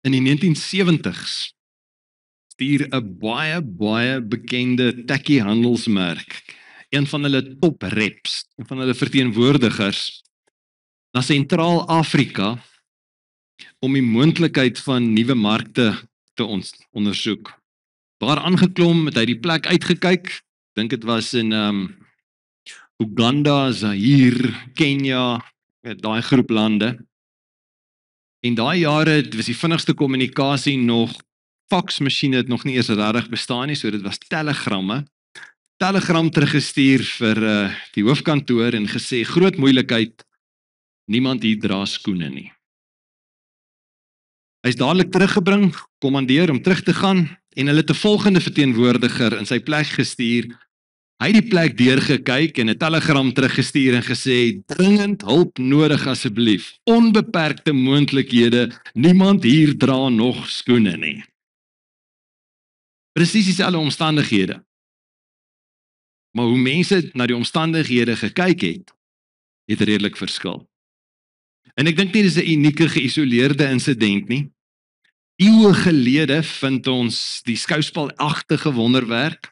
In die 1970s stuur 'n baie bekende tekkie handelsmerk, een van hulle top reps, een van hulle verteenwoordigers, na Sentraal-Afrika om die moontlikheid van nuwe markte te ondersoek. Daar aangeklom het hy die plek uitgekyk, dink dit was in Uganda, Zaire, Kenia, daai groep lande. En daai jare was die vinnigste kommunikasie nog, faksmasjiene het nog nie eers regtig bestaan nie, so dit was telegramme. Telegram teruggestuur vir die hoofkantoor en gesê, groot moeilikheid, niemand hier dra skoene nie. Hy is dadelik teruggebring, kommandeer om terug te gaan, en hulle het 'n volgende verteenwoordiger in sy plek gestuur. Hy het die plek deurgekyk en 'n telegram teruggestuur en gesê, dringend hulp nodig asseblief, onbeperkte moontlikhede, niemand hier dra nog skoene nie. Presies dieselfde omstandighede. Maar hoe mense na die omstandighede gekyk het redelik verskil. En ek dink nie dis 'n unieke geïsoleerde insident nie. Eeue gelede vind ons die skouspelagtige wonderwerk,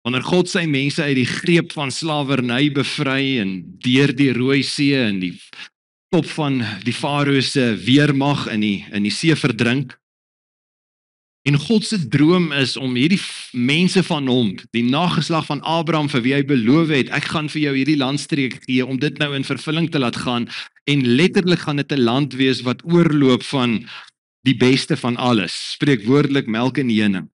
wanneer God sy mense uit die greep van slawerny bevry en deur die Rooi See en die top van die Farao se weermag in die see verdrink. En God se droom is om hierdie mense van hom, die nageslag van Abraham vir wie hy beloof het, ek gaan vir jou hierdie landstreek gee, om dit nou in vervulling te laat gaan, en letterlik gaan dit 'n land wees wat oorloop van die beste van alles, spreekwoordelik melk en honing.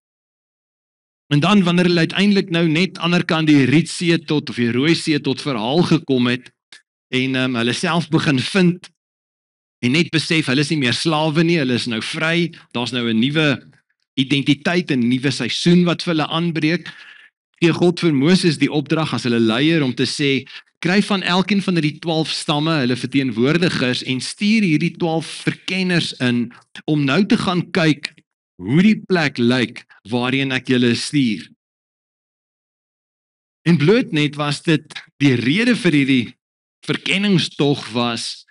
En dan wanneer hulle uiteindelik nou net aanderkant die Rietsee tot, of die Rooi See tot verhaal gekom het, en hulle self begin vind, en net besef, hulle is nie meer slawe nie, hulle is nou vry, daar's nou 'n nuwe identiteit, 'n nuwe seisoen wat vir hulle aanbreek, gee God vir Moses die opdrag as hulle leier om te sê, kry van elkeen van die 12 stamme, hulle verteenwoordigers, en stuur hierdie 12 verkenners in, om nou te gaan kyk, hoe die plek lyk, waarheen ek julle stuur. En bloot net was dit, die rede vir hierdie verkenningstog was,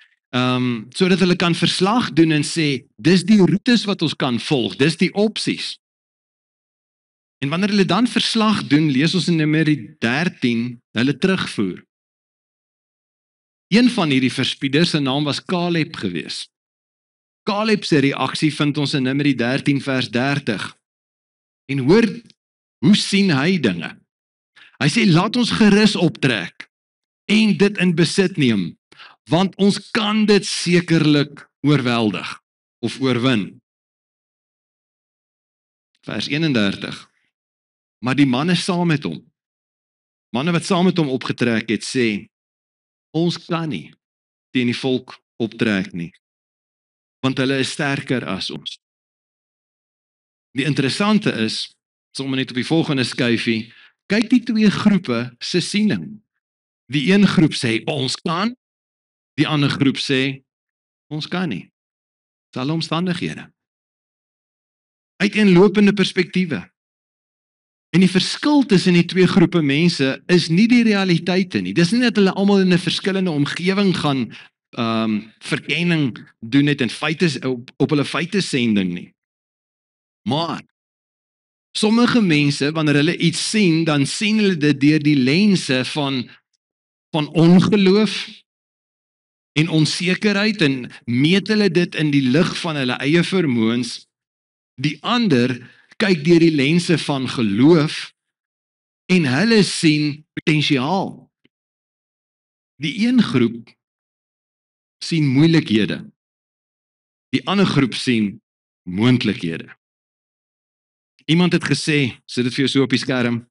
sodat hulle kan verslag doen en sê, dis die roetes wat ons kan volg, dis die opsies. En wanneer hulle dan verslag doen, lees ons in Numeri 13, hulle terugvoer. Een van hierdie verspieders, sy naam was Caleb gewees. Caleb se reaksie vind ons in Numeri 13 vers 30. En hoor, hoe sien hy dinge? Hy sê, laat ons gerus optrek, en dit in besit neem, want ons kan dit sekerlik oorweldig, of oorwin. Vers 31. Maar die manne saam met hom, manne wat saam met hom opgetrek het, sê, ons kan nie teen die volk optrek nie, want hulle is sterker as ons. Die interessante is, sommer net op die volgende skyfie, kyk die twee groepe se siening. Die een groep sê, ons kan, die ander groep sê, ons kan nie. Dis alle omstandighede. Uiteenlopende perspektiewe. En die verskil tussen die twee groepe mense is nie die realiteite nie. Dis nie dat hulle almal in 'n verskillende omgewing gaan verkenning doen het en feite op hulle feite sending nie. Maar sommige mense, wanneer hulle iets sien, dan sien hulle dit deur die lense van ongeloof en onsekerheid, en meet hulle dit in die lig van hulle eie vermoëns. Die ander kyk deur die lense van geloof, en hulle sien potensiaal. Die een groep sien moeilikhede, die ander groep sien moontlikhede. Iemand het gesê, sit dit vir jou so op die skerm,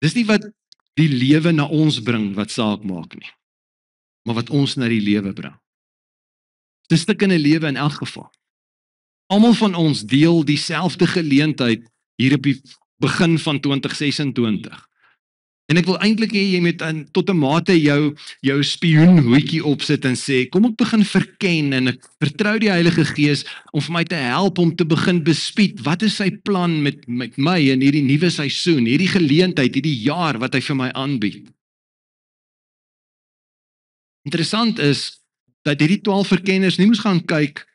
dis nie wat die lewe na ons bring wat saak maak nie, maar wat ons na die lewe bring. Dis 'n stuk in 'n lewe in elk geval. Almal van ons deel dieselfde geleentheid hier op die begin van 2026. En ek wil eintlik hê jy moet tot 'n mate jou spioenhoedjie opsit en sê, kom ek begin verken, en ek vertrou die Heilige Gees om vir my te help om te begin bespied, wat is sy plan met my in hierdie nuwe seisoen, hierdie geleentheid, hierdie jaar wat hy vir my aanbied. Interessant is, dat hierdie 12 verkenners nie moes gaan kyk,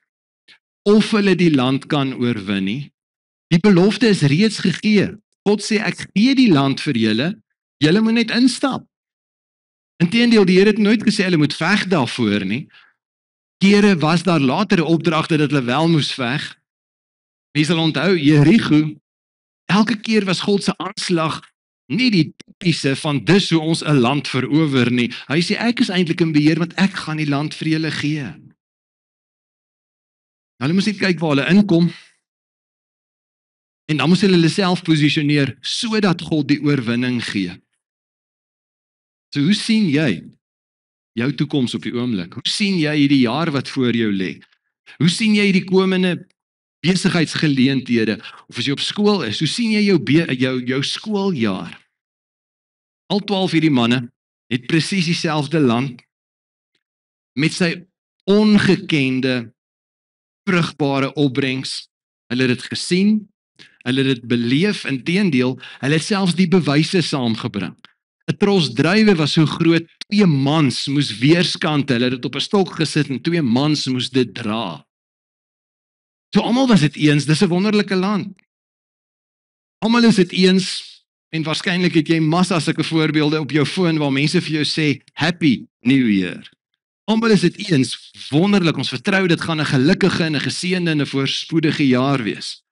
of hulle die land kan oorwin nie. Die belofte is reeds gegee. God sê, ek gee die land vir julle moet net instap. Inteendeel, die Here het nooit gesê, hulle moet veg daarvoor nie. Kere was daar latere opdragte dat hulle wel moes veg. Jy sal onthou, Jerigo, elke keer was God se aanslag nie die tipiese van dis hoe ons 'n land verower nie. Hy sê, ek is eintlik in beheer, want ek gaan die land vir julle gee. Hulle moes net kyk waar hulle inkom, en dan moes hulle self posisioneer, sodat God die oorwinning gee. So hoe sien jy jou toekoms op die oomblik? Hoe sien jy hierdie jaar wat voor jou lê? Hoe sien jy die komende besigheidsgeleenthede? Of as jy op skool is, hoe sien jy jou skooljaar? Al 12 hierdie manne het presies dieselfde land met sy ongekende vrugbare opbrengs. Hulle het dit gesien, hulle het dit beleef, inteendeel, hulle het selfs die bewyse saamgebring. 'n Tros druiwe was so groot, 2 mans moes weerskante, hulle het dit op 'n stok gesit en 2 mans moes dit dra. So almal was dit eens, dis 'n wonderlike land. Almal is dit eens, en waarskynlik het jy massa sulke voorbeelde op jou foon waar mense vir jou sê, Happy New Year. Almal is dit eens, wonderlik, ons vertrou dit gaan 'n gelukkige en 'n geseënde en 'n voorspoedige jaar wees.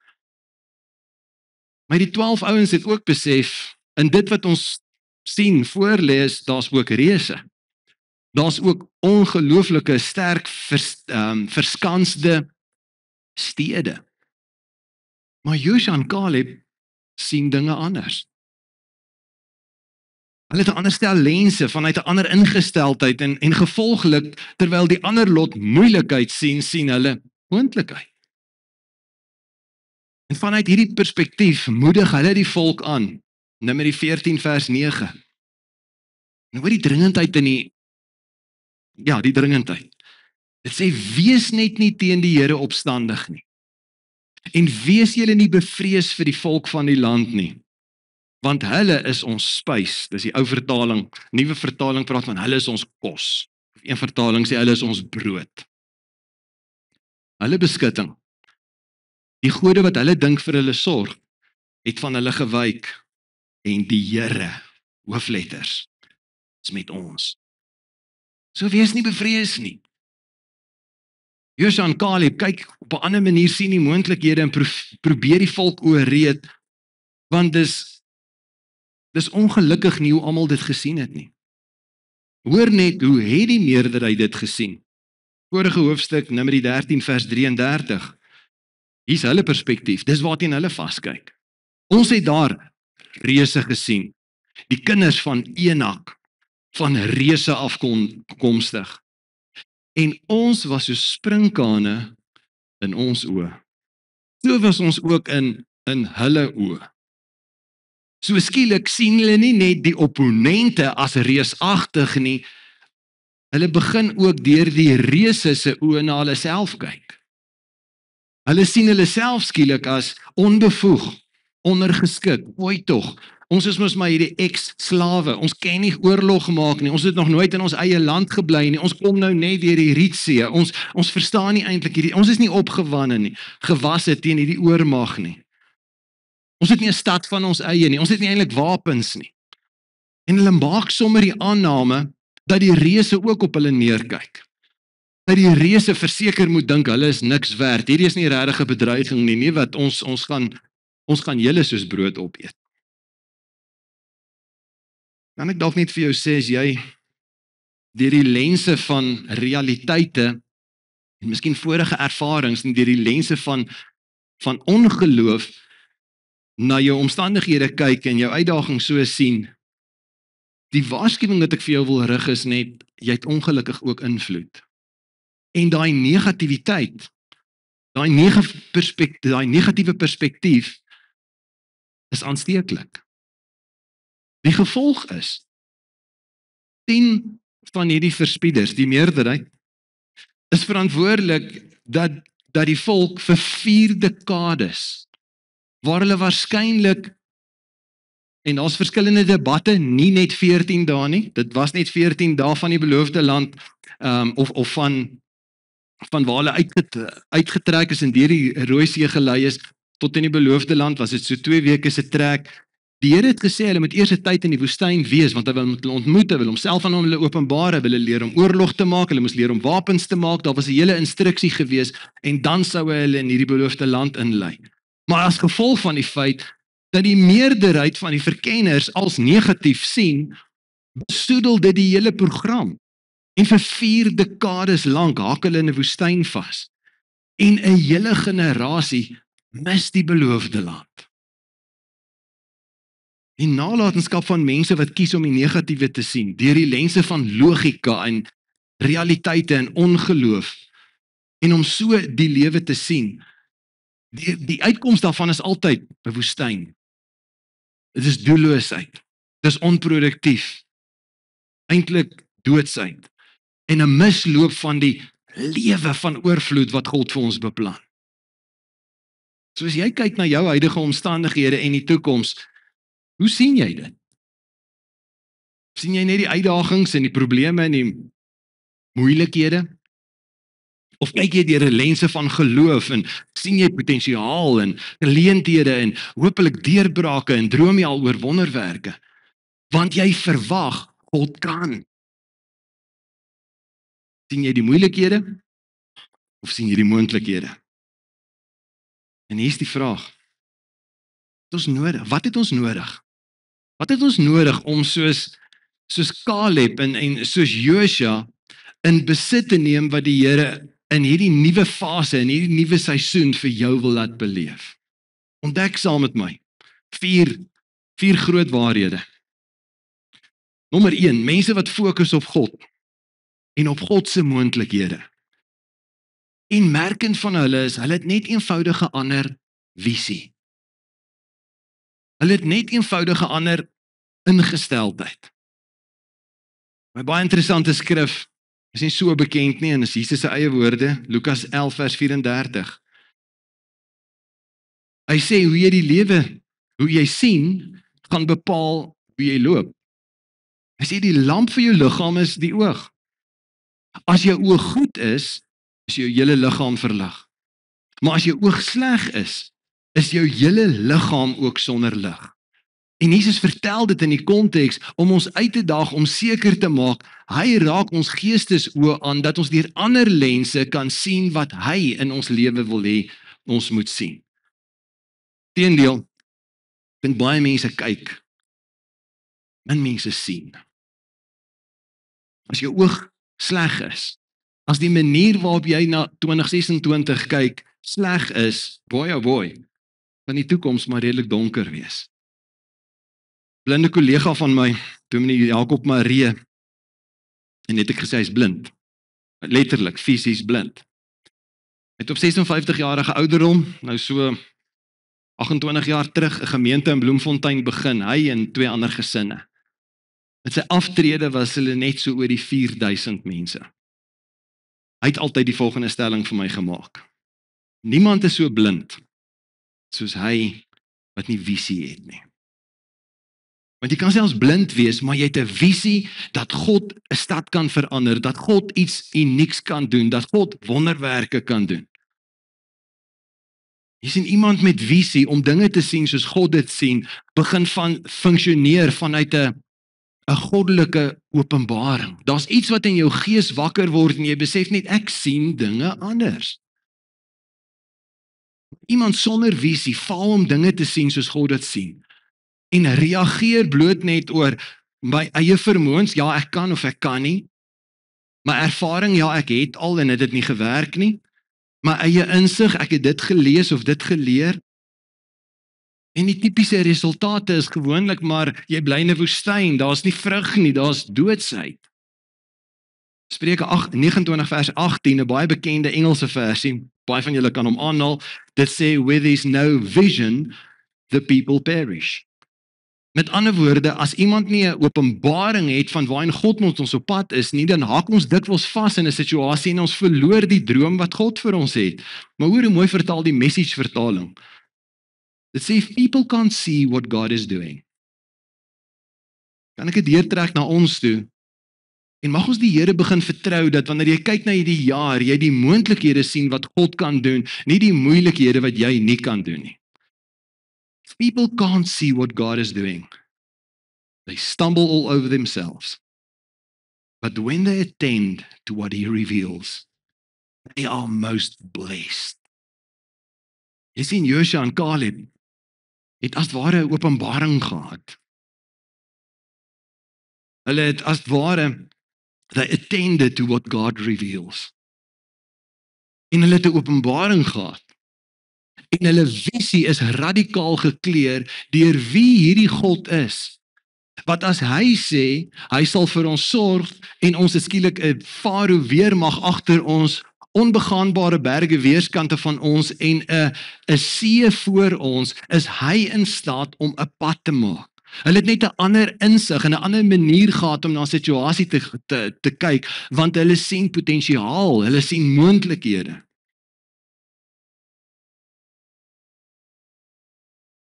Maar die 12 ouens het ook besef, in dit wat ons sien voorlees, daar's ook reëse. Daar's ook ongelooflike sterk verskansde stede. Maar Joshua en Caleb sien dinge anders. Hulle het 'n ander stel lense vanuit 'n ander ingesteldheid en gevolglik, terwyl die ander lot moeilikheid sien hulle moontlikheid. En vanuit hierdie perspektief moedig hulle die volk aan. Numeri 14 vers 9. Nou oor die dringendheid die dringendheid. Dit sê, wees net nie teen die Here opstandig nie. En wees julle nie bevrees vir die volk van die land nie. Want hulle is ons spys. Dis die ou vertaling. Nuwe vertaling praat van hulle is ons kos. Een vertaling sê hulle is ons brood. Hulle beskutting. Die gode wat hulle dink vir hulle sorg, het van hulle gewyk. En die Here, hoofletters, is met ons. So wees nie bevrees nie. Joshua en Caleb kyk op 'n ander manier, sien die moontlikhede en probeer die volk oorreed, want dis ongelukkig nie hoe almal dit gesien het nie. Hoor net hoe het die meerderheid dit gesien. Vorige hoofstuk, Numeri 13 vers 33. Hier's hulle perspektief, dis waarteen hulle vaskyk. Ons het daar reëse gesien, die kinders van Enak, van reëse afkomstig. En ons was so sprinkane in ons oë. So was ons ook in hulle oë. So skielik sien hulle nie net die opponente as reusagtig nie, hulle begin ook deur die reëse se oë na hulle self kyk. Hulle sien hulle self skielik as onbevoeg, ondergeskik, ooi tog. Ons is mos maar hierdie ex-slawe, ons ken nie oorlog maak nie, ons het nog nooit in ons eie land gebly nie, ons kom nou net deur die Rietsee, ons verstaan nie eintlik hierdie, ons is nie opgewanne nie, gewasse teen hierdie oormag nie. Ons het nie 'n stad van ons eie nie, ons het nie eintlik wapens nie. En hulle maak sommer die aanname dat die reëse ook op hulle neerkyk. Dat die reëse verseker moet dink hulle is niks werd. Hierdie is nie regtig 'n bedreiging nie, wat ons gaan julle soos brood opeet. Kan ek dalk net vir jou sê, as jy deur die lense van realiteite en miskien vorige ervarings en deur die lense van ongeloof na jou omstandighede kyk en jou uitdaging so sien, die waarskuwing wat ek vir jou wil rig is net, jy het ongelukkig ook invloed. En daai negativiteit, daai negatiewe perspektief is aansteeklik. Die gevolg is, 10 van hierdie verspieders, die meerderheid, is verantwoordelik dat die volk vir 4 dekades, waar hulle waarskynlik, en daar's verskillende debatte, nie net 14 dae nie, dit was net 14 dae van die beloofde land, of van van waar hulle uitgetrek is en deur die Rooi See gelei is tot in die beloofde land, was dit so 2 weke se trek. Die Here het gesê hulle moet eers 'n tyd in die woestyn wees, want hy wil hulle ontmoet, hy wil homself aan hulle openbaar, hy wil hulle leer om oorlog te maak, hulle moes leer om wapens te maak, daar was 'n hele instruksie gewees, en dan sou hy hulle in hierdie beloofde land inlei. Maar as gevolg van die feit dat die meerderheid van die verkenners als negatief sien, besoedel dit die hele program. En vir 4 dekades lank haak hulle in 'n woestyn vas. En 'n hele generasie mis die beloofde land. Die nalatenskap van mense wat kies om die negatiewe te sien, deur die lense van logika en realiteite en ongeloof, en om so die lewe te sien, die uitkoms daarvan is altyd 'n woestyn. Dit is doelloosheid, dit is onproduktief, eintlik doodsheid, en 'n misloop van die lewe van oorvloed wat God vir ons beplan. So as jy kyk na jou huidige omstandighede en die toekoms, hoe sien jy dit? Sien jy net die uitdagings en die probleme en die moeilikhede? Of kyk jy deur 'n lense van geloof en sien jy potensiaal en geleenthede en hopelik deurbrake en droom jy al oor wonderwerke? Want jy verwag God kan. Sien jy die moeilikhede of sien jy die moontlikhede? En hier is die vraag. Wat het ons nodig? Wat het ons nodig? Wat het ons nodig om soos Caleb en soos Josua in besit te neem wat die Here in hierdie nuwe fase, in hierdie nuwe seisoen vir jou wil laat beleef? Ontdek saam met my 4 groot waarhede. Nommer 1, mense wat fokus op God en op God se moontlikhede. En merkend van hulle is, hulle het net eenvoudige ander visie. Hulle het net eenvoudige ander ingesteldheid. My baie interessante skrif, is nie so bekend nie, en is Jesus se eie woorde, Lukas 11 vers 34. Hy sê, hoe jy die lewe, hoe jy sien, gaan bepaal hoe jy loop. Hy sê, die lamp vir jou liggaam is die oog. As jou oog goed is jou hele liggaam verlig. Maar as jou oog sleg is jou hele liggaam ook sonder lig. En Jesus vertel dit in die konteks om ons uit te daag om seker te maak, hy raak ons geestesoë aan, dat ons deur ander lense kan sien wat hy in ons lewe wil hê, ons moet sien. Teendeel, dink baie mense kyk, min mense sien. As jou oog sleg is, as die manier waarop jy na 2026 kyk, sleg is, boy oh boy, kan die toekoms maar redelik donker wees. Blinde kollega van my, Dominee Jacob Maree, en het ek gesê, hy is blind. Letterlik, fisies blind. Hy het op 56-jarige ouderdom, nou so 28 jaar terug, 'n gemeente in Bloemfontein begin, hy en 2 ander gesinne. Met sy aftrede was hulle net so oor die 4000 mense. Hy het altyd die volgende stelling vir my gemaak. Niemand is so blind soos hy wat nie visie het nie. Want jy kan selfs blind wees, maar jy het 'n visie dat God 'n stad kan verander, dat God iets unieks kan doen, dat God wonderwerke kan doen. Jy sien iemand met visie om dinge te sien soos God dit sien, begin van funksioneer vanuit 'n goddelike openbaring. Daar's iets wat in jou gees wakker word en jy besef net ek sien dinge anders. Iemand sonder visie faal om dinge te sien soos God dit sien. En reageer bloot net oor my eie vermoëns, ja ek kan of ek kan nie. My ervaring, ja ek het al en dit het nie gewerk nie. My eie insig, ek het dit gelees of dit geleer. En die tipiese resultate is gewoonlik maar, jy bly in 'n woestyn, daar's nie vrug nie, daar's doodsheid. Spreuke 29 vers 18, 'n baie bekende Engelse versie, baie van julle kan hom aanhaal, dit sê, where there is no vision, the people perish. Met ander woorde, as iemand nie 'n openbaring het van waarheen God met ons op pad is nie, dan haak ons dikwels vas in 'n situasie en ons verloor die droom wat God vir ons het. Maar hoor hoe mooi vertaal die Message vertaling. Dit sê, if people can't see what God is doing. Kan ek dit deurtrek na ons toe? En mag ons die Here begin vertrou dat wanneer jy kyk na hierdie jaar, jy die moontlikhede sien wat God kan doen, nie die moeilikhede wat jy nie kan doen nie. If people can't see what God is doing, they stumble all over themselves. But when they attend to what He reveals, they are most blessed. Jy sien Joshua en Caleb het as ware 'n openbaring gehad. Hulle het as ware, they attended to what God reveals. En hulle het 'n openbaring gehad. En hulle visie is radikaal gekleur deur wie hierdie God is. Wat as hy sê, hy sal vir ons sorg en ons het skielik 'n farao weermag agter ons, onbegaanbare berge weerskante van ons en 'n see voor ons, is hy in staat om 'n pad te maak. Hulle het net 'n ander insig en 'n ander manier gehad om na 'n situasie te kyk, want hulle sien potensiaal, hulle sien moontlikhede.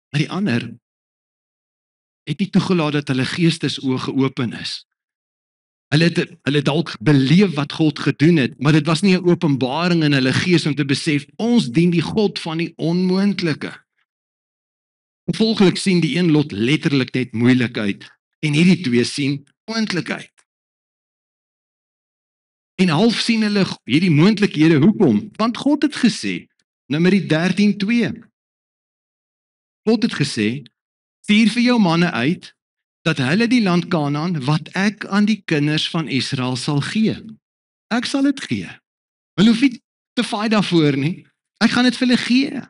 Maar die ander het nie toegelaat dat hulle geestesoë geopen is. Hulle het dalk beleef wat God gedoen het, maar dit was nie 'n openbaring in hulle gees om te besef, ons dien die God van die onmoontlike. Gevolglik sien die een lot letterlik net moeilikheid, en hierdie twee sien moontlikheid. En half sien hulle hierdie moontlikhede, hoekom? Want God het gesê, Numeri 13:2. God het gesê, stuur vir jou manne uit, dat hulle die land Kanaan, wat ek aan die kinders van Israel sal gee. Ek sal dit gee. Hulle hoef nie te fight daarvoor nie. Ek gaan dit vir hulle gee.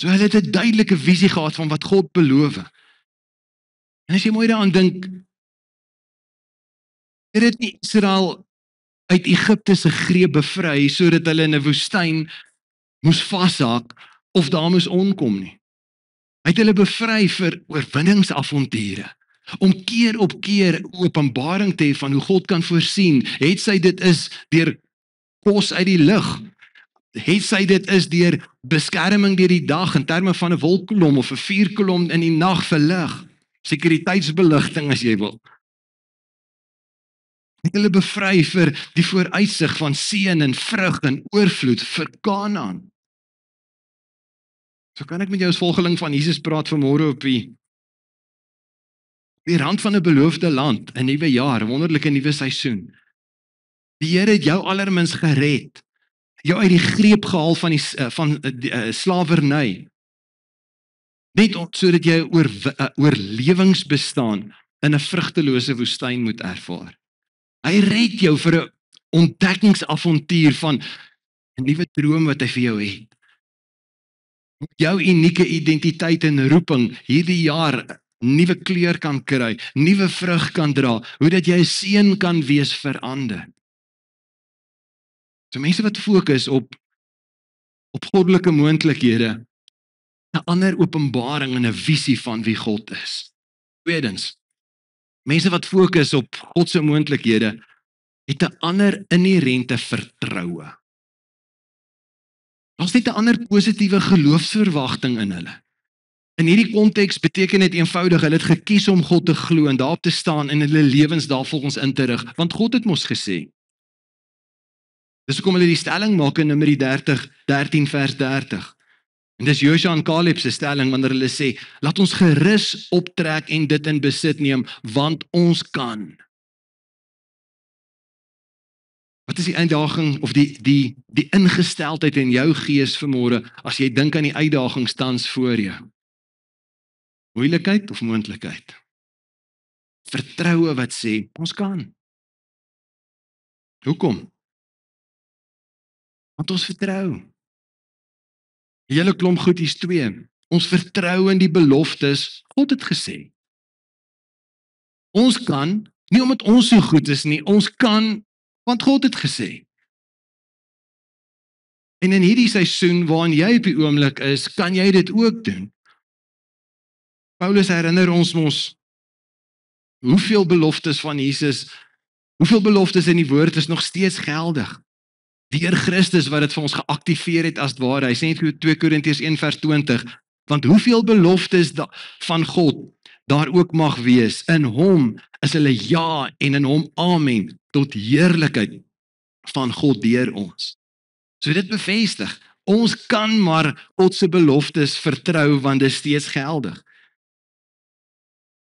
So hulle het 'n duidelike visie gehad van wat God beloof. En as jy mooi daaraan dink, het nie Israel uit Egipte se greep bevry, sodat hulle in 'n woestyn moes vashak, of daar moes onkom nie. Hy het hulle bevry vir oorwinningsavonture, om keer op keer openbaring te hê van hoe God kan voorsien, het sy dit is deur kos uit die lug, het sy dit is deur beskerming deur die dag, in terme van 'n wolkkolom of 'n vuurkolom in die nag vir lig, sekuriteitsbeligting as jy wil. Het hulle bevry vir die vooruitsig van seën en vrug en oorvloed vir Kanaan. So kan ek met jou as volgeling van Jesus praat vanmôre op die rand van 'n beloofde land, 'n nuwe jaar, 'n wonderlike nuwe seisoen. Die Here het jou allermins gered, jou uit die greep gehaal van die slawerny. Net sodat jy oorlewingsbestaan in 'n vrugtelose woestyn moet ervaar. Hy red jou vir 'n ontdekkingsavontuur van 'n nuwe droom wat hy vir jou het. Jou unieke identiteit en roeping hierdie jaar nuwe kleur kan kry, nuwe vrug kan dra, hoe dat jy 'n seën kan wees vir ander. So mense wat fokus op goddelike moontlikhede, 'n ander openbaring en 'n visie van wie God is. Tweedens, mense wat fokus op God se moontlikhede, het 'n ander inherente vertroue. Daar's net 'n ander positiewe geloofsverwagting in hulle. In hierdie konteks beteken dit eenvoudig, hulle het gekies om God te glo en daarop te staan en hulle lewens daarvolgens in te rig, want God het mos gesê. Dis hoekom hulle die stelling maak in Numeri 13 vers 30. En dis Joshua en Caleb se stelling wanneer hulle sê, laat ons gerus optrek en dit in besit neem, want ons kan. Wat is die uitdaging of die ingesteldheid in jou gees vanmôre as jy dink aan die uitdagings tans voor jou? Moeilikheid of moontlikheid? Vertroue wat sê, ons kan. Hoekom? Want ons vertrou. Die hele klomp goed is 2. Ons vertrou in die beloftes, God het gesê. Ons kan, nie omdat ons so goed is nie, ons kan, want God het gesê. En in hierdie seisoen waarin jy op die oomblik is, kan jy dit ook doen. Paulus herinner ons mos, hoeveel beloftes van Jesus, hoeveel beloftes in die woord is nog steeds geldig. Deur Christus wat dit vir ons geaktiveer het as ware. Hy sê in 2 Korintiërs 1 vers 20, want hoeveel beloftes van God daar ook mag wees. In hom is hulle ja en in hom amen tot heerlikheid van God deur ons. So dit bevestig, ons kan maar God se beloftes vertrou want dit is steeds geldig.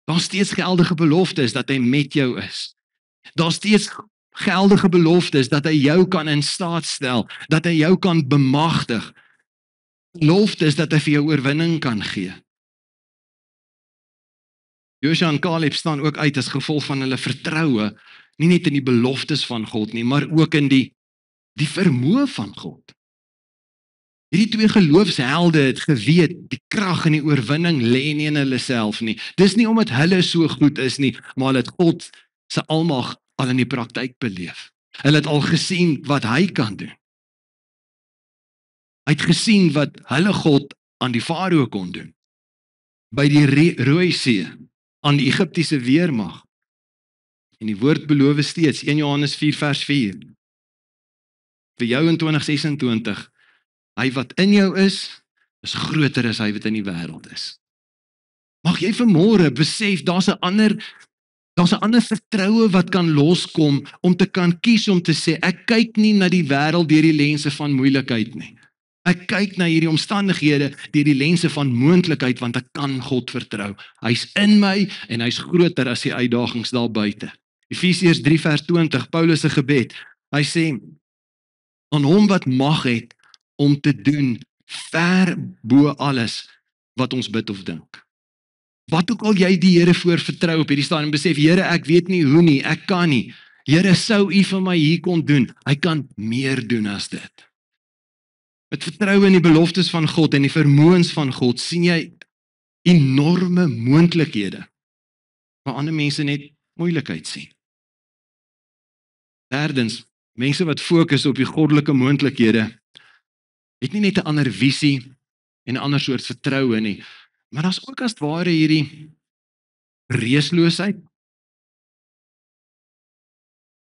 Daar's steeds geldige beloftes dat hy met jou is. Daar's steeds geldige beloftes dat hy jou kan in staat stel, dat hy jou kan bemagtig. Beloftes dat hy vir jou oorwinning kan gee. Joshua en Caleb staan ook uit as gevolg van hulle vertroue, nie net in die beloftes van God nie, maar ook in die vermoë van God. Hierdie twee geloofshelde het geweet, die krag en die oorwinning lê nie in hulle self nie. Dis nie omdat hulle so goed is nie, maar hulle het God se almag al in die praktyk beleef. Hulle het al gesien wat hy kan doen. Hy het gesien wat hulle God aan die Farao kon doen. By die Rooi See, aan die Egiptiese weermag. En die woord beloof steeds, 1 Johannes 4 vers 4. Vir jou in 2026, hy wat in jou is groter as hy wat in die wêreld is. Mag jy vanmôre besef, daar's 'n ander vertroue wat kan loskom, om te kan kies om te sê, ek kyk nie na die wêreld deur die lense van moeilikheid nie. Ek kyk na hierdie omstandighede deur die lense van moontlikheid, want ek kan God vertrou. Hy's in my en hy's groter as die uitdagings daar buite. Efesiërs 3 vers 20, Paulus se gebed. Hy sê, aan hom wat mag het om te doen ver bo alles wat ons bid of dink. Wat ook al jy die Here voor vertrou op hierdie stadium, besef, Here, ek weet nie hoe nie, ek kan nie. Here, sou U vir my hier kon doen. Hy kan meer doen as dit. Met vertroue in die beloftes van God en die vermoëns van God, sien jy enorme moontlikhede, waar ander mense net moeilikheid sien. Derdens, mense wat fokus op die goddelike moontlikhede, het nie net 'n ander visie en 'n ander soort vertroue nie, maar daar's ook as ware hierdie reusloosheid.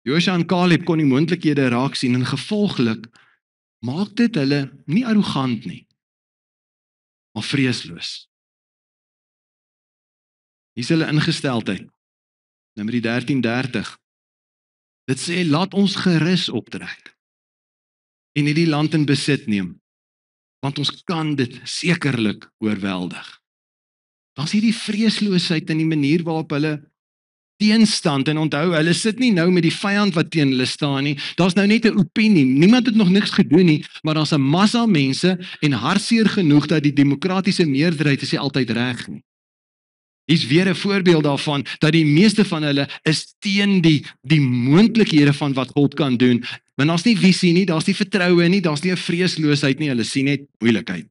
Joshua en Caleb kon die moontlikhede raak sien en gevolglik maak dit hulle nie arrogant nie, maar vreesloos. Hier is hulle ingesteldheid. Numeri 13:30. Dit sê, laat ons gerus optrek en hierdie land in besit neem, want ons kan dit sekerlik oorweldig. Daar's hierdie vreesloosheid in die manier waarop hulle teenstand, en onthou, hulle sit nie nou met die vyand wat teen hulle staan nie, daar's nou net 'n opinie, niemand het nog niks gedoen nie, maar daar's 'n massa mense, en hartseer genoeg dat die demokratiese meerderheid is nie altyd reg nie. Hier's weer 'n voorbeeld daarvan, dat die meeste van hulle is teen die moontlikhede van wat God kan doen, want daar's nie visie nie, daar's nie vertroue nie, daar's nie 'n vreesloosheid nie, hulle sien net moeilikheid.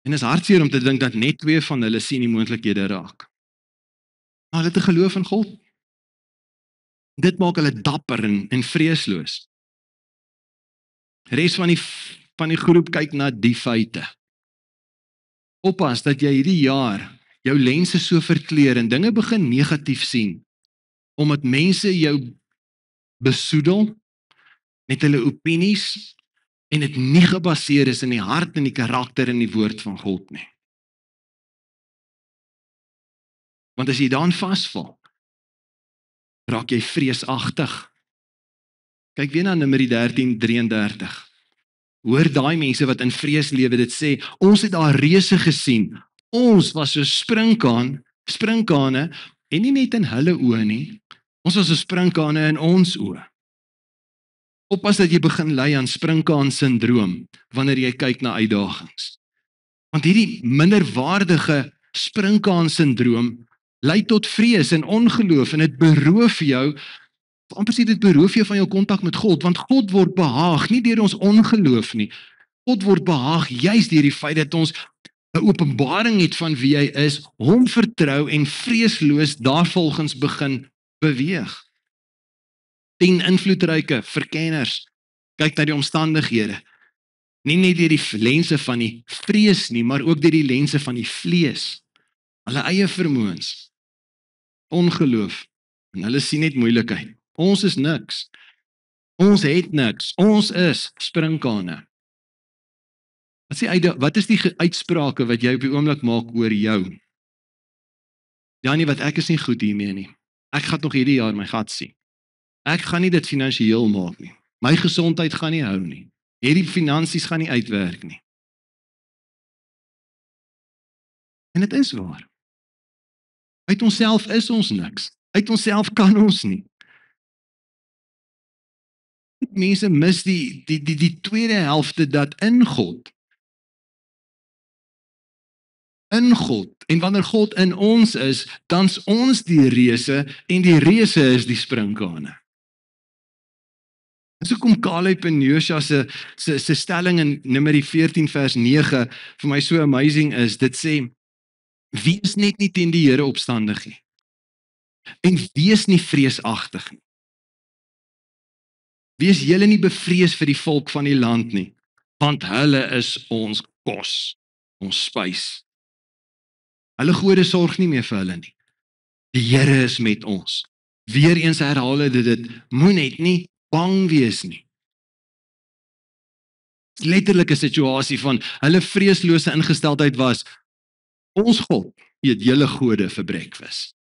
En is hartseer om te dink dat net 2 van hulle sien die moontlikhede raak. Maar hulle het 'n geloof in God. Dit maak hulle dapper en vreesloos. Res van die groep kyk na die feite. Oppas dat jy hierdie jaar jou lense so verkleur en dinge begin negatief sien, omdat mense jou besoedel met hulle opinies en dit nie gebaseer is in die hart en die karakter en die woord van God nie. Want as jy daarin vasval, raak jy vreesagtig. Kyk weer na Numeri 13:33. Hoor daai mense wat in vrees lewe dit sê, ons het daar reuse gesien, ons was so sprinkane, en nie net in hulle oë nie, ons was so sprinkane in ons oë. Oppas dat jy begin ly aan sprinkaan syndroom, wanneer jy kyk na uitdagings. Want hierdie minderwaardige sprinkaan syndroom lei tot vrees en ongeloof, en dit beroof jou, amper sê dit beroof jou van jou kontak met God, want God word behaag, nie deur ons ongeloof nie. God word behaag juis deur die feit dat ons 'n openbaring het van wie hy is, hom vertrou en vreesloos daarvolgens begin beweeg. 10 invloedryke verkenners kyk na die omstandighede, nie net deur die lense van die vrees nie, maar ook deur die lense van die vlees, hulle eie vermoëns, ongeloof, en hulle sien net moeilikheid. Ons is niks. Ons het niks. Ons is sprinkane. Wat is die uitsprake wat jy op die oomblik maak oor jou? Ja nee, wat ek is nie goed hiermee nie. Ek gaan nog hierdie jaar my gat sien. Ek gaan nie dit finansiëel maak nie. My gesondheid gaan nie hou nie. Hierdie finansies gaan nie uitwerk nie. En dit is waar. Uit onsself is ons niks. Uit onsself kan ons nie. Mense mis die tweede helfte dat in God, en wanneer God in ons is, dan's ons die reuse en die reuse is die sprinkane. Dis hoekom Caleb en Josua se stelling in Numeri 14 vers 9 vir my so amazing is. Dit sê: wees net nie teen die Here opstandig nie. En wees nie vreesagtig nie. Wees julle nie bevrees vir die volk van die land nie, want hulle is ons kos, ons spys. Hulle gode sorg nie meer vir hulle nie. Die Here is met ons. Weereens herhaal dit, moet net nie bang wees nie. Letterlike situasie van hulle vreeslose ingesteldheid was, ons God eet julle gode vir breakfast.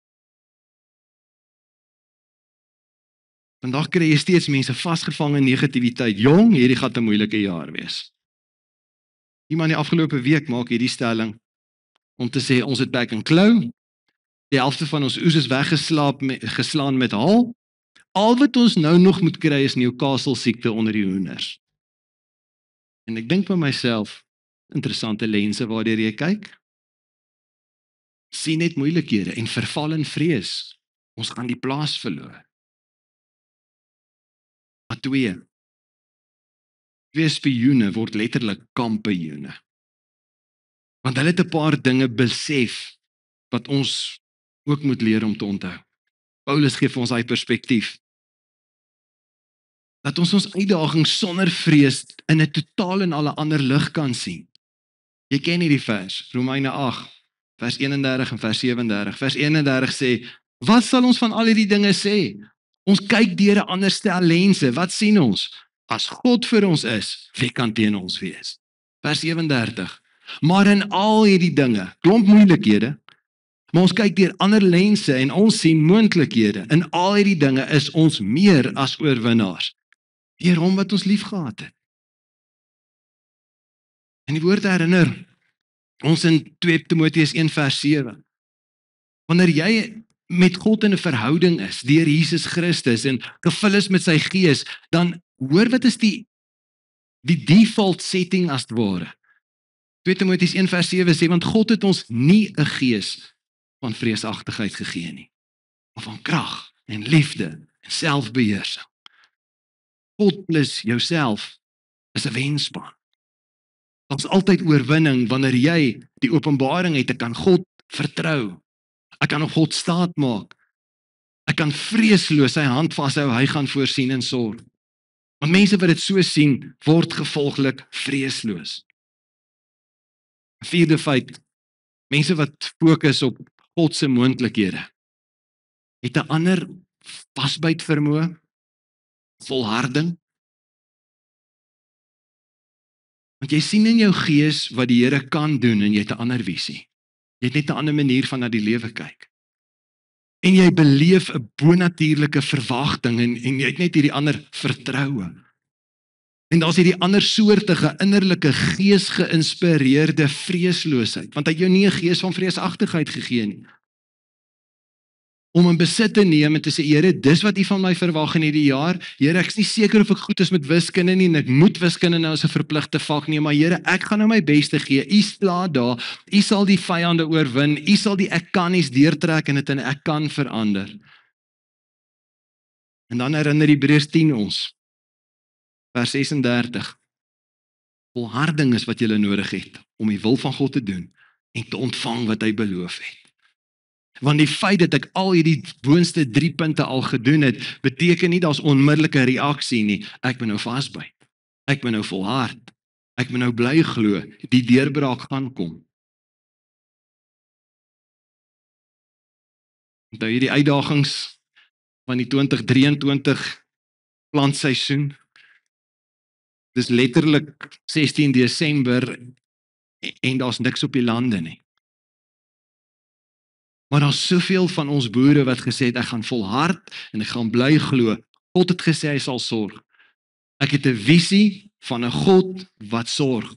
Vandag kry jy steeds mense vasgevang in negativiteit. Jong, hierdie gaan 'n moeilike jaar wees. Iemand die afgelope week maak hierdie stelling om te sê ons het back and claw. Die helfte van ons oes is geslaan met haal. Al wat ons nou nog moet kry is Newcastle siekte onder die hoenders. En ek dink by myself, interessante lense waardeur jy kyk. Sien net moeilikhede en verval in vrees. Ons gaan die plaas verloor. Maar twee spioene word letterlik kampioene. Want hulle het 'n paar dinge besef wat ons ook moet leer om te onthou. Paulus gee vir ons hy perspektief. Dat ons uitdagings sonder vrees in 'n totaal en al 'n ander lig kan sien. Jy ken hierdie vers, Romeine 8, vers 31 en vers 37. Vers 31 sê, wat sal ons van al hierdie dinge sê? Ons kyk deur 'n ander stel lense. Wat sien ons? As God vir ons is, wie kan teen ons wees? Vers 37. Maar in al hierdie dinge, klomp moeilikhede, maar ons kyk deur ander lense en ons sien moontlikhede. In al hierdie dinge is ons meer as oorwinnaars deur hom wat ons liefgehad het. En die woord herinner ons in 2 Timoteus 1 vers 7. Wanneer jy met God in 'n verhouding is deur Jesus Christus en gevul is met sy gees, dan hoor wat is die default setting as ware. 2 Timoteus 1 vers 7 sê, want God het ons nie 'n gees van vreesagtigheid gegee nie, maar van krag en liefde en selfbeheersing. God plus jouself is 'n wenspan. Daar's altyd oorwinning wanneer jy die openbaring het, ek kan God vertrou. Ek kan op God staat maak. Ek kan vreesloos sy hand vashou, hy gaan voorsien en sorg. Want mense wat dit so sien, word gevolglik vreesloos. Vierde feit, mense wat fokus op God se moontlikhede, het 'n ander vasbyt vermoë, volharding. Want jy sien in jou gees wat die Here kan doen en jy het 'n ander visie. Jy het net 'n ander manier van na die lewe kyk. En jy beleef 'n bonatuurlike verwagting en jy het net hierdie ander vertroue. En daar's hierdie ander soortige innerlike gees-geïnspireerde vreesloosheid, want hy het jou nie 'n gees van vreesagtigheid gegee nie. Om in besit te neem en te sê, Here, dis wat U van my verwag in hierdie jaar. Here, ek is nie seker of ek goed is met wiskunde nie en ek moet wiskunde nou as 'n verpligte vak nie, maar Here, ek gaan nou my beste gee. U staan daar. U sal die vyande oorwin. U sal die ek kan nies deurtrek en dit in ek kan verander. En dan herinner Hebreërs 10 ons. Vers 36. Volharding is wat jy nodig het om die wil van God te doen en te ontvang wat hy beloof het. Want die feit dat ek al hierdie boonste 3 punte al gedoen het, beteken nie daar's onmiddellike reaksie nie. Ek moet nou vasbyt. Ek moet nou volhard. Ek moet nou bly glo. Die deurbraak gaan kom. Onthou hierdie uitdagings van die 2023 plantseisoen. dis letterlik 16 Desember en daar's niks op die lande nie. Maar daar's soveel van ons boere wat gesê het, ek gaan volhard en ek gaan bly glo. God het gesê hy sal sorg. Ek het 'n visie van 'n God wat sorg.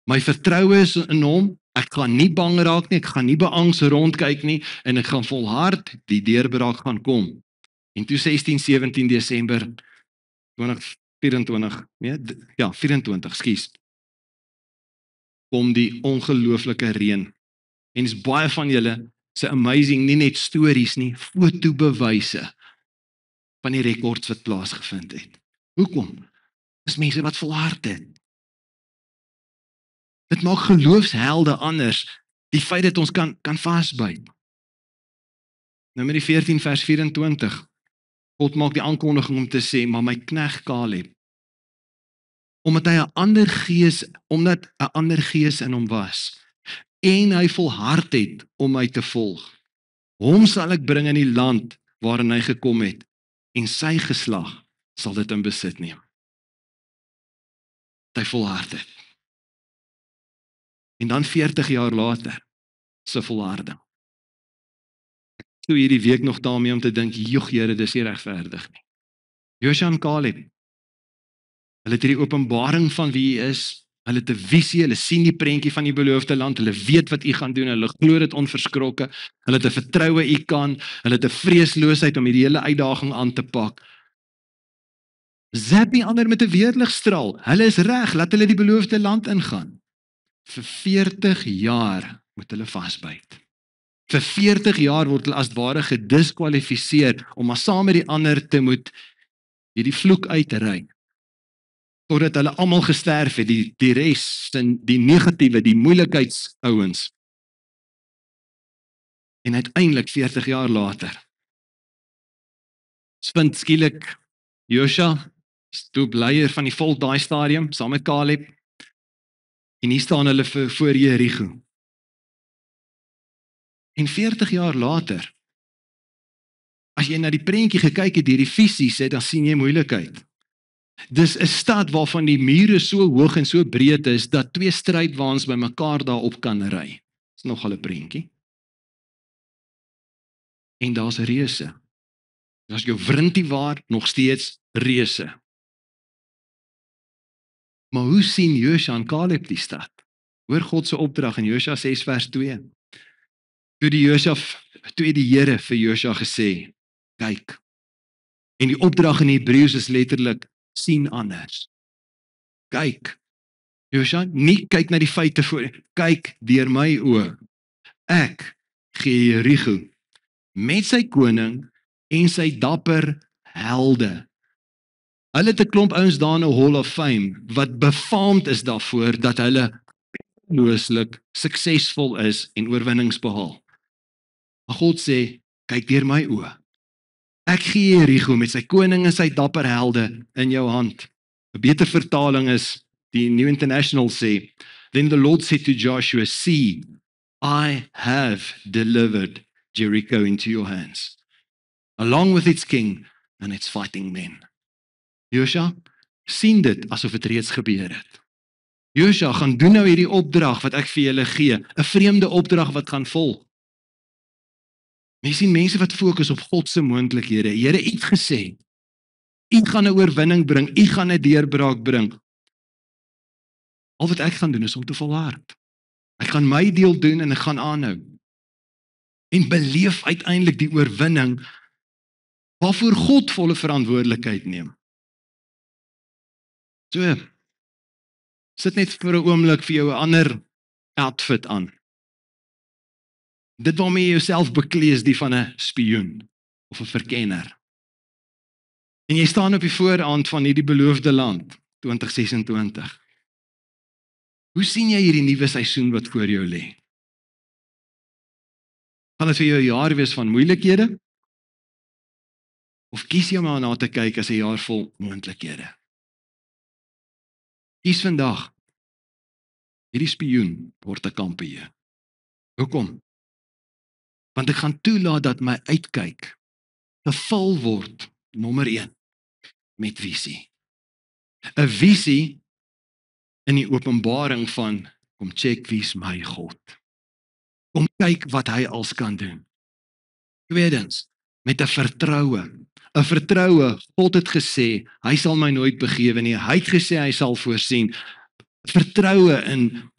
My vertroue is in hom. Ek gaan nie bang raak nie, ek gaan nie beangs rondkyk nie en ek gaan volhard, die deurbraak gaan kom. En toe 17 Desember 2024, nee, ja, 24, skus. Kom die ongelooflike reën. En is baie van julle se amazing, nie net stories nie, fotobewyse van die rekords wat plaasgevind het. Hoekom? Dis mense wat volhard het. Dit maak geloofshelde anders, die feit dat ons kan vasbyt. Numeri 14 vers 24. God maak die aankondiging om te sê, maar my knegt Kaleb, omdat 'n ander gees in hom was, en hy volhard het om my te volg. Hom sal ek bring in die land waarin hy gekom het, en sy geslag sal dit in besit neem. Hy volhard het. En dan 40 jaar later, sy volharding. Toe hierdie week nog daarmee om te dink, joh Here, dis nie regverdig nie. Josua en Kaleb, hulle het hierdie openbaring van wie hy is, hulle het 'n visie, hulle sien die prentjie van die beloofde land, hulle weet wat u gaan doen, hulle glo dit onverskrokke, hulle het 'n vertroue u kan, hulle het 'n vreesloosheid om hierdie hele uitdaging aan te pak. Zap die ander met 'n weerligstraal, hulle is reg, laat hulle die beloofde land ingaan. Vir 40 jaar moet hulle vasbyt. Vir 40 jaar word hulle as ware gediskwalifiseer om maar saam met die ander te moet hierdie vloek uitry. Totdat hulle almal gesterf het, die res, die negatiewe, die moeilikheidsouens. En uiteindelik 40 jaar later, vind skielik Josua, stoepleier van die volk daai stadium, saam met Kaleb, en hier staan hulle voor Jerigo. En 40 jaar later, as jy na die prentjie gekyk het, die visies het, dan sien jy moeilikheid. Dis 'n stad waarvan die mure so hoog en so breed is, dat 2 strydwaans by mekaar daarop kan ry. Dis nogal 'n prentjie. En daar's reuse. As jou wrintie waar, nog steeds reuse. Maar hoe sien Josua en Kaleb die stad? Hoor God se opdrag in Josua 6 vers 2. Toe die Here vir Josua gesê, kyk. En die opdrag in Hebreëus is letterlik, sien anders. Kyk. Josua, nie kyk na die feite voor, kyk deur my oë. Ek gee Jerigo met sy koning en sy dapper helde. Hulle het 'n klomp ouens daar in 'n Hall of Fame wat befaamd is daarvoor dat hulle looslik suksesvol is en oorwinnings behaal. Maar God sê, kyk deur my oë. Ek gee Jerigo met sy koning en sy dapper helde in jou hand. 'n Beter vertaling is, die New International sê, then the Lord said to Joshua, see, I have delivered Jericho into your hands, along with its king and its fighting men. Josua, sien dit asof dit reeds gebeur het. Josua, gaan doen nou hierdie opdrag wat ek vir julle gee, 'n vreemde opdrag wat gaan volg. Jy sien mense wat fokus op God se moontlikhede. Here, u het gesê, u gaan 'n oorwinning bring, u gaan 'n deurbraak bring. Al wat ek gaan doen is om te volhard. Ek gaan my deel doen en ek gaan aanhou. En beleef uiteindelik die oorwinning waarvoor God volle verantwoordelikheid neem. So, sit net vir 'n oomblik vir jou 'n ander outfit aan. Dit waarmee jy jouself beklee is die van 'n spioen of 'n verkenner. En jy staan op die voorrand van hierdie beloofde land, 2026. Hoe sien jy hierdie nuwe seisoen wat voor jou lê? Gaan dit vir jou 'n jaar wees van moeilikhede? Of kies jy maar na te kyk as 'n jaar vol moontlikhede? Kies vandag. Hierdie spioen word 'n kampioen. Hoekom? Want ek gaan toelaat dat my uitkyk gevul word, nommer 1, met visie. 'n Visie in die openbaring van, kom check wie's my God. Kom kyk wat hy als kan doen. Tweedens, met 'n vertroue. 'n Vertroue, God het gesê, hy sal my nooit begewe nie. Hy het gesê, hy sal voorsien. Vertroue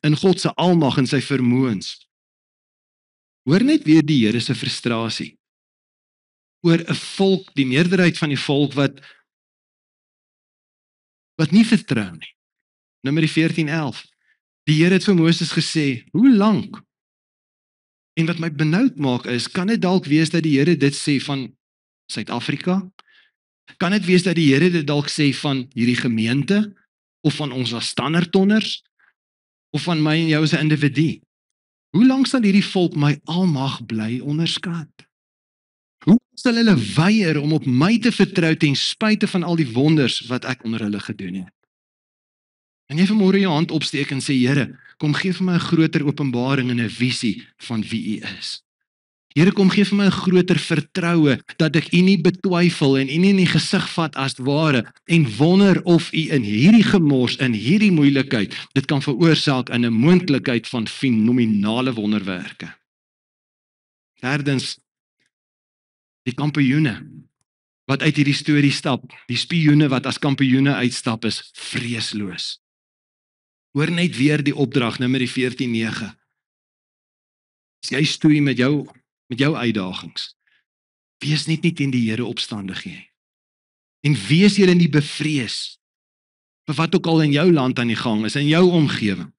in God se almag en sy vermoëns. Hoor net weer die Here se frustrasie oor 'n volk, die meerderheid van die volk wat nie vertrou nie. Numeri 14:11. Die Here het vir Moses gesê, hoe lank? En wat my benoud maak is, kan dit dalk wees dat die Here dit sê van Suid-Afrika? Kan dit wees dat die Here dit dalk sê van hierdie gemeente? Of van ons as standaardtonners? Of van my en jou as 'n individu? Hoe lank sal hierdie volk my almag bly onderskat? Hoe sal hulle weier om op my te vertrou ten spyte van al die wonders wat ek onder hulle gedoen het? En jy vanmôre jou hand opsteek en sê, Here, kom gee vir my 'n groter openbaring en 'n visie van wie U is. Here, kom gee vir my 'n groter vertroue dat ek U nie betwyfel en U nie in die gesig vat as ware en wonder of U in hierdie gemors, in hierdie moeilikheid, dit kan veroorsaak in 'n moontlikheid van fenominale wonderwerke. Derdens, die kampioene wat uit hierdie storie stap, die spioene wat as kampioene uitstap is vreesloos. Hoor net weer die opdrag, Numeri 14:9. As jy stoei met jou uitdagings, wees net nie teen die Here opstandig nie. En wees julle nie bevrees vir wat ook al in jou land aan die gang is, in jou omgewing.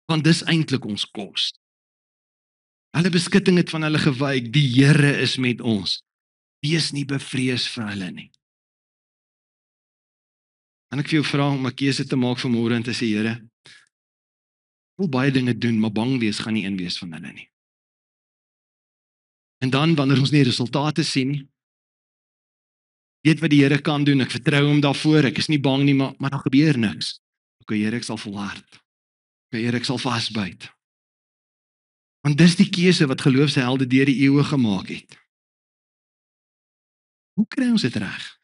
Want dis eintlik ons kos. Hulle beskutting het van hulle gewyk, die Here is met ons. Wees nie bevrees vir hulle nie. En ek vir jou vra om 'n keuse te maak vanmôre en te sê, Here, ek wil baie dinge doen, maar bang wees gaan nie een wees van hulle nie. En dan, wanneer ons nie resultate sien nie, weet wat die Here kan doen, ek vertrou hom daarvoor, ek is nie bang nie, maar daar gebeur niks. Okay, Here, ek sal volhard. Okay, Here, ek sal vasbyt. Want dis die keuse wat geloofshelde deur die eeue gemaak het. Hoe kry ons dit reg?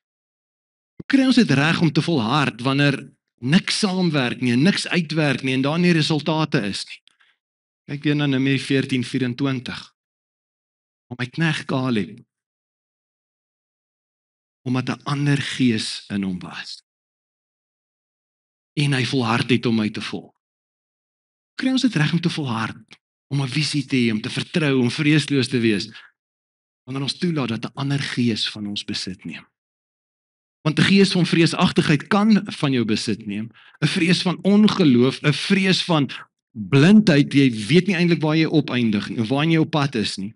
Hoe kry ons dit reg om te volhard wanneer niks saamwerk nie, en niks uitwerk nie en daar nie resultate is nie? Kyk weer na Numeri 14:24. Om my knegt Kaleb, omdat 'n ander gees in hom was. En hy volhard het om my te volg. Hoe kry ons dit reg om te volhard? Om 'n visie te hê, om te vertrou, om vreesloos te wees, wanneer ons toelaat dat 'n ander gees van ons besit neem. Want 'n gees van vreesagtigheid kan van jou besit neem, 'n vrees van ongeloof, 'n vrees van blindheid, jy weet nie eintlik waar jy opeindig nie, of waar jy op pad is nie.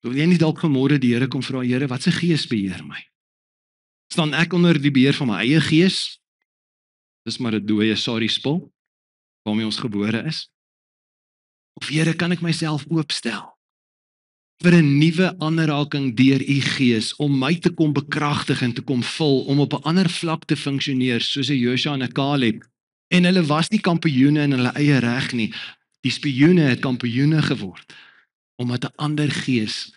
Wil jy nie dalk vanmôre die Here kom vra, Here, wat se gees beheer my? Staan ek onder die beheer van my eie gees? Dis maar 'n dooie sorry spul, waarmee ons gebore is. Of Here, kan ek myself oopstel vir 'n nuwe aanraking deur U Gees, om my te kom bekragtig en te kom vul, om op 'n ander vlak te funksioneer, soos 'n Joshua en 'n Kaleb. En hulle was nie kampioene in hulle eie reg nie. Die spioene het kampioene geword, omdat 'n ander gees,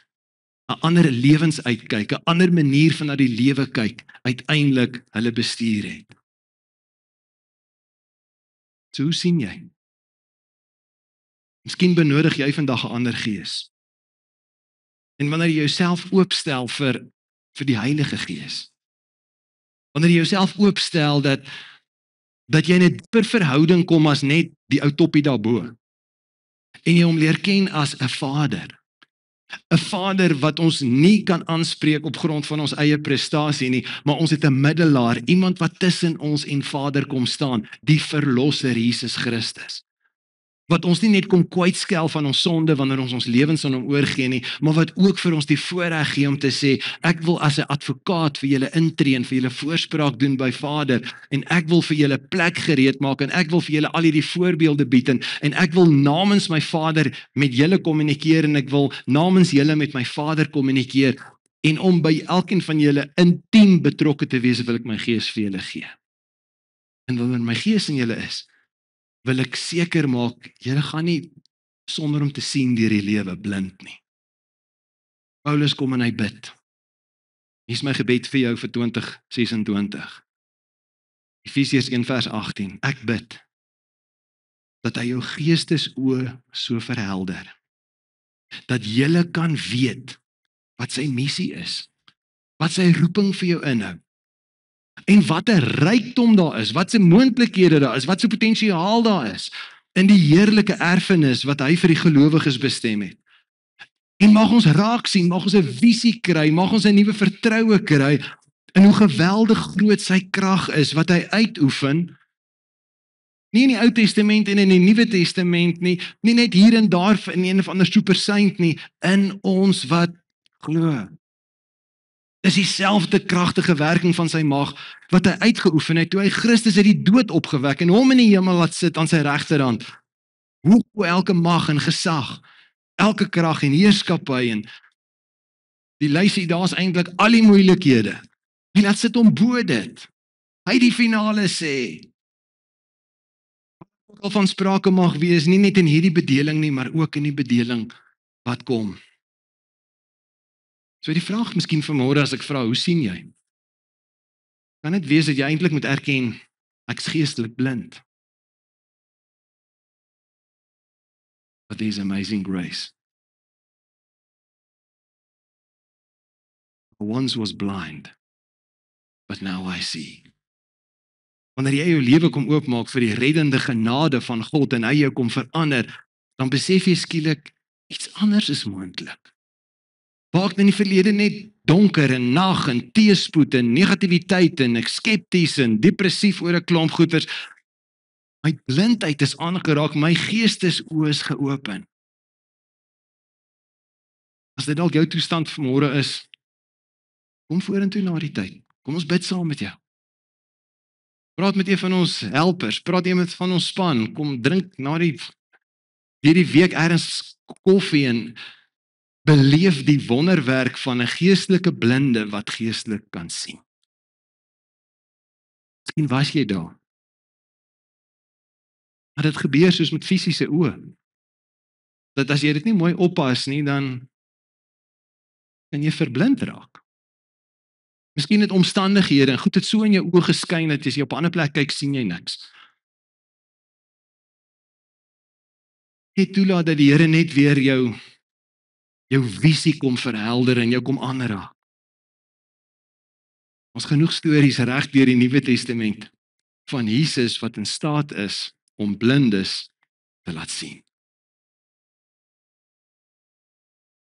'n ander lewensuitkyk, 'n ander manier van na die lewe kyk, uiteindelik hulle bestuur het. So hoe sien jy? Miskien benodig jy vandag 'n ander gees. En wanneer jy jouself oopstel vir die Heilige Gees, wanneer jy jouself oopstel dat jy in 'n dieper verhouding kom as net die ou toppie daarbo, en jy hom leer ken as 'n Vader wat ons nie kan aanspreek op grond van ons eie prestasie nie, maar ons het 'n middelaar, iemand wat tussen ons en Vader kom staan, die Verlosser Jesus Christus. Wat ons nie net kom kwytskel van ons sonde wanneer ons lewens aan hom oorgee nie, maar wat ook vir ons die voorreg gee om te sê, ek wil as 'n advokaat vir julle intree en vir julle voorspraak doen by Vader, en ek wil vir julle plek gereed maak, en ek wil vir julle al hierdie voorbeelde bied, en ek wil namens my Vader met julle kommunikeer, en ek wil namens julle met my Vader kommunikeer, en om by elkeen van julle intiem betrokke te wees, wil ek my gees vir julle gee. En wanneer my gees in julle is, wil ek seker maak, julle gaan nie sonder om te sien deur die lewe blind nie. Paulus kom en hy bid. Hier is my gebed vir jou vir 2026. Efesiërs 1 vers 18. Ek bid dat hy jou geestesoë so verhelder, dat jy kan weet wat sy missie is, wat sy roeping vir jou inhou, en wat 'n rykdom daar is, wat se moontlikhede daar is, wat se potensiaal daar is, in die heerlike erfenis wat hy vir die gelowiges bestem het. En mag ons raak sien, mag ons 'n visie kry, mag ons 'n nuwe vertroue kry, in hoe geweldig groot sy krag is, wat hy uitoefen, nie in die Ou Testament en in die Nuwe Testament nie, nie net hier en daar in een of ander super saint nie, in ons wat glo. Dis dieselfde kragtige werking van sy mag wat hy uitgeoefen het toe hy Christus uit die dood opgewek en hom in die hemel laat sit aan sy regterhand. Hoe elke mag en gesag, elke krag en heerskappy en die lysie, daar is eintlik al die moeilikhede. En laat sit hom bo dit. Hy die finale sê. Ook al van sprake mag wees, nie net in hierdie bedeling nie, maar ook in die bedeling wat kom. So die vraag miskien vanmôre as ek vra, hoe sien jy? Kan dit wees dat jy eintlik moet erken, ek's geestelik blind? But there's amazing grace. I once was blind, but now I see. Wanneer jy jou lewe kom oopmaak vir die reddende genade van God en hy jou kom verander, dan besef jy skielik iets anders is moontlik. Waar ek in die verlede net donker en nag en teëspoed en negativiteit en ek skepties en depressief oor 'n klomp goeters, my blindheid is aangeraak, my geestesoë is geopen. As dit dalk jou toestand vanmôre is, kom vorentoe na die tyd. Kom ons bid saam met jou. Praat met een van ons helpers, praat met van ons span, kom drink na hierdie week ergens koffie en beleef die wonderwerk van 'n geestelike blinde wat geestelik kan sien. Miskien was jy daar. Maar dit gebeur soos met fisiese oë. Dat as jy dit nie mooi oppas nie, dan kan jy verblind raak. Miskien het omstandighede en goed het so in jou oë geskyn dat as jy op 'n ander plek kyk, sien jy niks. Jy toelaat dat die Here net weer jou visie kom verhelder en jou kom aanraak. Ons genoeg stories reg deur die Nuwe Testament van Jesus wat in staat is om blindes te laat sien.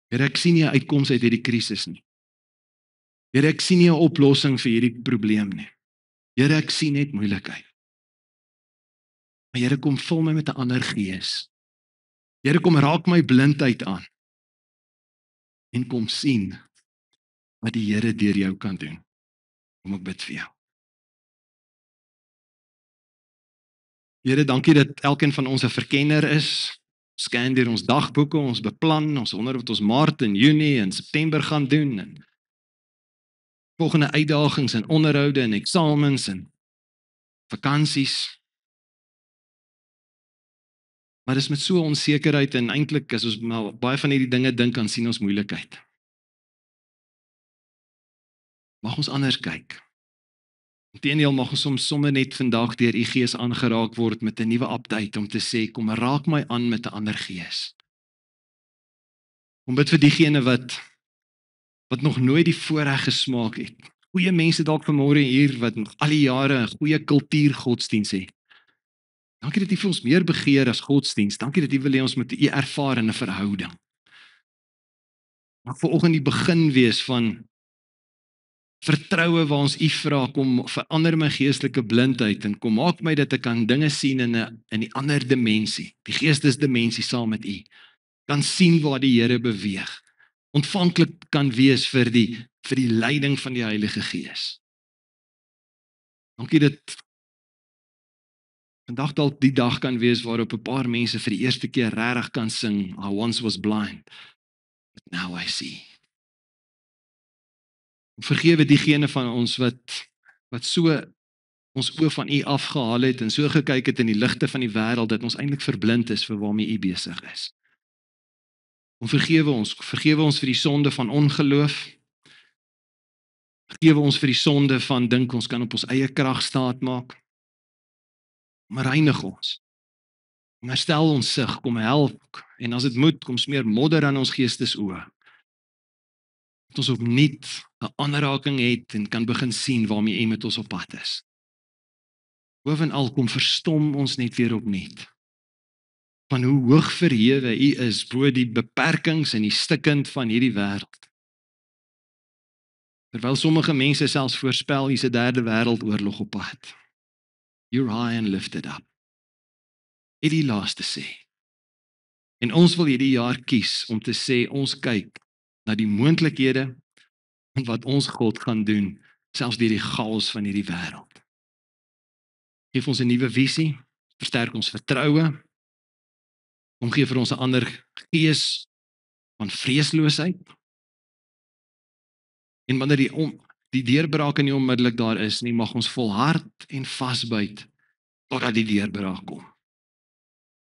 Here, ek sien nie 'n uitkoms uit hierdie krisis nie. Here, ek sien nie 'n oplossing vir hierdie probleem nie. Here, ek sien net moeilikheid. Maar Here, kom vul my met 'n ander gees. Here, kom raak my blindheid aan. En kom sien wat die Here deur jou kan doen. Kom ek bid vir jou. Here, dankie dat elkeen van ons 'n verkenner is. Scan deur ons dagboeke, ons beplan, ons wonder wat ons Maart en Junie en September gaan doen en volgende uitdagings en onderhoude en eksamens en vakansies. Maar dis met so onsekerheid en eintlik as ons maar baie van hierdie dinge dink, dan sien ons moeilikheid. Mag ons anders kyk. Inteendeel mag ons soms sommer net vandag deur u Gees aangeraak word met 'n nuwe update om te sê, kom raak my aan met 'n ander gees. Kom bid vir diegene wat nog nooit die voorreg gesmaak het. Goeie mense dalk vanmôre hier wat nog al die jare 'n goeie kultuur godsdiens het. Dankie dat u vir ons meer begeer as godsdiens. Dankie dat u wil hê ons moet u ervaar in 'n verhouding. Mag vanoggend die begin wees van vertroue waar ons u vra, kom verander my geestelike blindheid en kom maak my dat ek kan dinge sien in 'n ander dimensie, die geestesdimensie saam met u. Kan sien waar die Here beweeg. Ontvanklik kan wees vir die leiding van die Heilige Gees. Dankie dat vandag dalk die dag kan wees waarop 'n paar mense vir die eerste keer regtig kan sing, I once was blind, but now I see. Vergewe diegene van ons wat so ons oë van u afgehaal het en so gekyk het in die ligte van die wêreld dat ons eintlik verblind is vir waarmee u besig is. Vergewe ons vir die sonde van ongeloof, vergewe ons vir die sonde van dink ons kan op ons eie krag staat maak. Maar reinig ons. Kom herstel ons sig, kom help en as dit moet, kom smeer modder aan ons geestesoë. Dat ons opnuut 'n aanraking het en kan begin sien waarmee U met ons op pad is. Bovenal kom verstom ons net weer opnuut van hoe hoog verhewe U is bo die beperkings en die stikkend van hierdie wêreld. Terwyl sommige mense selfs voorspel hier's 'n derde wêreldoorlog op pad. You're high and lifted up. Het die laaste sê. En ons wil hierdie jaar kies om te sê ons kyk na die moontlikhede en wat ons God gaan doen, selfs deur die chaos van hierdie wêreld. Geef ons 'n nuwe visie, versterk ons vertroue, gee vir ons 'n ander gees van vreesloosheid. En wanneer die deurbrake nie onmiddellik daar is nie, mag ons volhard en vasbyt totdat die deurbraak kom.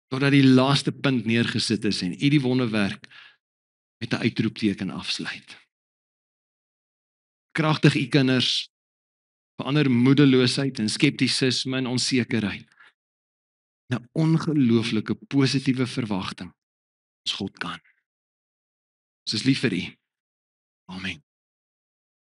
Totdat die laaste punt neergesit is en U die wonderwerk met 'n uitroepteken afsluit. Kragtig U kinders, verander moedeloosheid en skeptisisme en onsekerheid. 'n ongelooflike positiewe verwagting. Ons God kan. Ons is lief vir U. Amen.